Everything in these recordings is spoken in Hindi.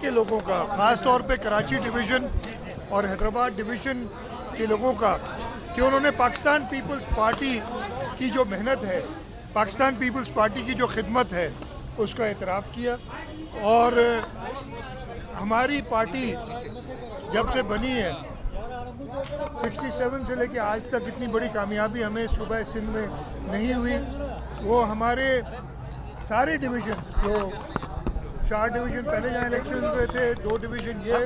के लोगों का, ख़ास तौर पे कराची डिवीज़न और हैदराबाद डिवीज़न के लोगों का, कि उन्होंने पाकिस्तान पीपल्स पार्टी की जो मेहनत है, पाकिस्तान पीपल्स पार्टी की जो खिदमत है, उसका एतराफ़ किया। और हमारी पार्टी जब से बनी है 67 से लेके आज तक इतनी बड़ी कामयाबी हमें सूबा सिंध में नहीं हुई। वो हमारे सारे डिवीज़न, जो 4 डिवीज़न पहले जहाँ इलेक्शन हुए थे, 2 डिवीज़न ये,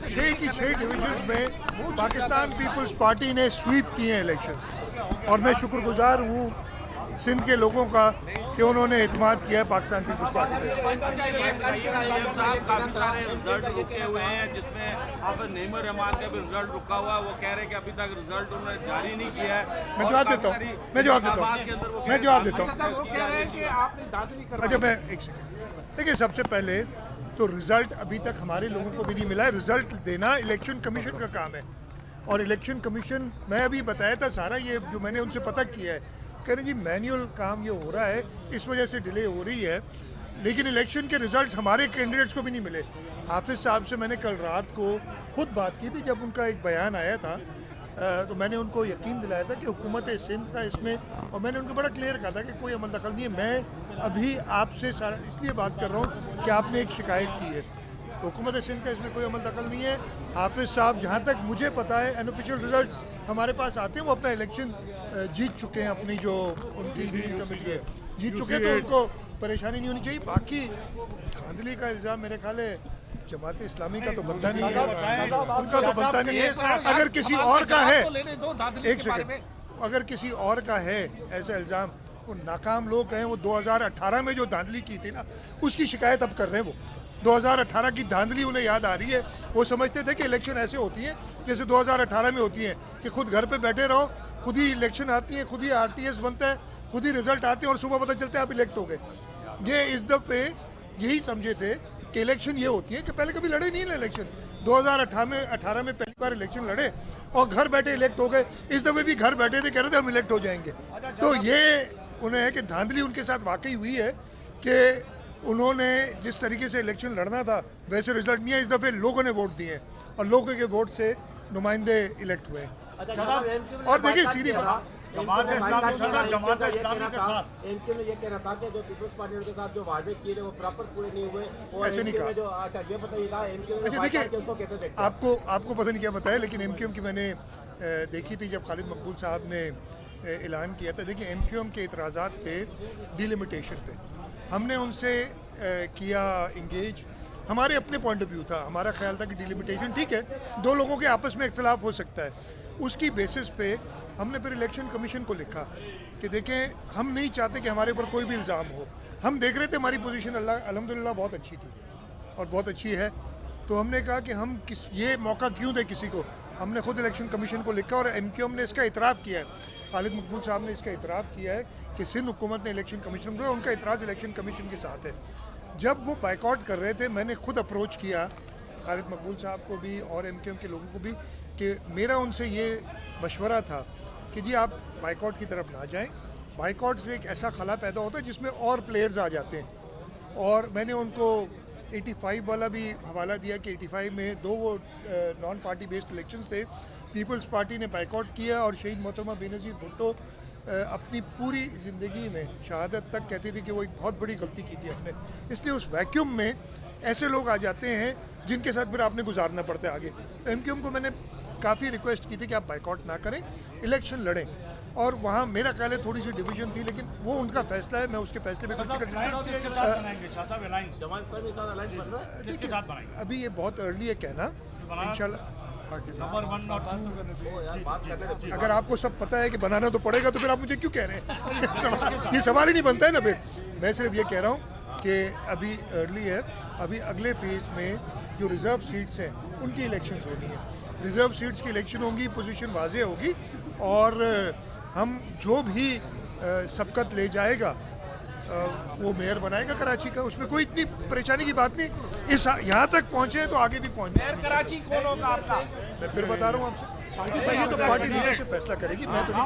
6 की 6 डिवीज़न्स में पाकिस्तान पीपल्स पार्टी ने स्वीप किए हैं इलेक्शंस। और मैं शुक्रगुजार हूँ सिंध के लोगों का कि उन्होंने इत्मीनान किया है पाकिस्तान पीपल्स पार्टी पे। काफी सारे रिजल्ट रुके हुए हैं, जिसमें हाफिज नईमुर रहमान का भी रिजल्ट रुका हुआ है। वो कह रहे हैं कि अभी तक रिजल्ट उन्होंने जारी नहीं किया है। मैं जवाब देता हूँ अच्छा, मैं एक सेकंड। देखिए, सबसे पहले तो रिजल्ट अभी तक हमारे लोगों को भी नहीं मिला है। रिजल्ट देना इलेक्शन कमीशन का काम है, और इलेक्शन कमीशन, मैं अभी बताया था सारा, ये जो मैंने उनसे पता किया है, कह रहे जी मैनुअल काम ये हो रहा है, इस वजह से डिले हो रही है। लेकिन इलेक्शन के रिजल्ट्स हमारे कैंडिडेट्स को भी नहीं मिले। हाफिज़ साहब से मैंने कल रात को खुद बात की थी, जब उनका एक बयान आया था तो मैंने उनको यकीन दिलाया था कि हुकूमत सिंध का इसमें, और मैंने उनको बड़ा क्लियर कहा था कि कोई अमल दखल नहीं है। मैं अभी आपसे इसलिए बात कर रहा हूँ कि आपने एक शिकायत की है, हुकूमत सिंध का इसमें कोई अमल दखल नहीं है। हाफिज़ साहब, जहाँ तक मुझे पता है, अनऑफिशियल रिजल्ट्स हमारे पास आते हैं, वो अपना इलेक्शन जीत चुके हैं, अपनी जो उनकी कमेटी है जीत चुके हैं, तो उनको परेशानी नहीं होनी चाहिए। बाकी धांधली का इल्ज़ाम मेरे ख्याल है जमात इस्लामी का तो बनता नहीं है, उनका तो बनता नहीं है। अगर किसी और का है, एक सेकंड, अगर किसी और का है ऐसा इल्ज़ाम, वो नाकाम लोग हैं। वो 2018 में जो धांधली की थी ना, उसकी शिकायत अब कर रहे हैं। वो 2018 की धांधली उन्हें याद आ रही है। वो समझते थे कि इलेक्शन ऐसे होती है जैसे 2018 में होती है, कि खुद घर पे बैठे रहो, खुद ही इलेक्शन आती है, खुद ही RTS बनता है, खुद ही रिजल्ट आते हैं और सुबह पता चलता है आप इलेक्ट हो गए। ये इस दफ़े यही समझे थे कि इलेक्शन ये होती है, कि पहले कभी लड़े नहीं ना इलेक्शन। 2018 में पहली बार इलेक्शन लड़े और घर बैठे इलेक्ट हो गए। इस दफ़े भी घर बैठे थे, कह रहे थे हम इलेक्ट हो जाएंगे। तो ये उन्हें है कि धांधली उनके साथ वाकई हुई है, कि उन्होंने जिस तरीके से इलेक्शन लड़ना था वैसे रिजल्ट नहीं है। इस दफ़े लोगों ने वोट दिए और लोगों के वोट से नुमाइंदे इलेक्ट हुए। और देखिए, सीधी बात, जमात इस्लामी के साथ एमक्यू ने ये कह रहा था कि जो पीपल्स पार्टी के साथ जो वादे किए थे वो प्रॉपर पूरे नहीं हुए, और ऐसे नहीं कहा। जो अच्छा ये बताइएगा एमक्यू ने देखिए, उसको कैसे देखते हैं? आपको पता नहीं क्या बताया, लेकिन एमक्यूएम की मैंने देखी थी जब खालिद मकबूल साहब ने ऐलान किया था। देखिए, एमक्यूएम के इतराज़ात थे डिलिमिटेशन पे, हमने उनसे किया इंगेज। हमारे अपने पॉइंट ऑफ व्यू था, हमारा ख्याल था कि डिलिमिटेशन ठीक है, 2 लोगों के आपस में इख्तलाफ हो सकता है। उसकी बेसिस पे हमने फिर इलेक्शन कमीशन को लिखा कि देखें, हम नहीं चाहते कि हमारे ऊपर कोई भी इल्ज़ाम हो। हम देख रहे थे हमारी पोजीशन अल्हम्दुलिल्लाह बहुत अच्छी थी और बहुत अच्छी है, तो हमने कहा कि हम ये मौका क्यों दें किसी को। हमने खुद इलेक्शन कमीशन को लिखा और एमक्यूएम ने इसका इतराफ़ किया है, खालिद मकबूल साहब ने इसका इतराफ़ किया है कि सिंध हुकूमत ने इलेक्शन कमीशन को, उनका इतराज़ इलेक्शन कमीशन के साथ है। जब वो बाइकआउट कर रहे थे, मैंने खुद अप्रोच किया खालिद मकबूल साहब को भी और एमक्यूएम के लोगों को भी, कि मेरा उनसे ये मशवरा था कि जी आप बाइकआउट की तरफ ना जाएं। बाइकआउट से एक ऐसा खला पैदा होता है जिसमें और प्लेयर्स आ जाते हैं। और मैंने उनको 85 वाला भी हवाला दिया कि 85 में 2 वो नॉन पार्टी बेस्ड इलेक्शंस थे, पीपल्स पार्टी ने बाइकआउट किया और शहीद मोहतरमा बेनज़ीर भुट्टो अपनी पूरी ज़िंदगी में शहादत तक कहती थी कि वो एक बहुत बड़ी गलती की थी अपने। इसलिए उस वैक्यूम में ऐसे लोग आ जाते हैं जिनके साथ फिर आपने गुजारना पड़ता है आगे। तो एमक्यूएम को मैंने काफ़ी रिक्वेस्ट की थी कि आप बाइकआउट ना करें, इलेक्शन लड़ें। और वहाँ मेरा ख्याल है थोड़ी सी डिवीजन थी, लेकिन वो उनका फैसला है, मैं उसके फैसले पे कुछ नहीं कर सकता। अभी ये बहुत अर्ली है कहना, इंशाल्लाह अगर आपको सब पता है कि बनाना तो पड़ेगा तो फिर आप मुझे क्यों कह रहे हैं? ये सवाल ही नहीं बनता है ना। फिर मैं सिर्फ ये कह रहा हूँ कि अभी अर्ली है, अभी अगले फेज में जो रिज़र्व सीट्स हैं उनकी इलेक्शंस होनी है। रिज़र्व सीट्स की इलेक्शन होगी, पोजीशन वाज़े होगी, और हम जो भी सबकत ले जाएगा वो मेयर बनाएगा कराची का। उसमें कोई इतनी परेशानी की बात नहीं। इस यहाँ तक पहुँचे हैं तो आगे भी पहुँचे। मेयर कराची कौन होगा आपका? मैं फिर बता रहा हूँ आपसे, ये तो पार्टी लीडरशिप फैसला करेगी, मैं तो नहीं।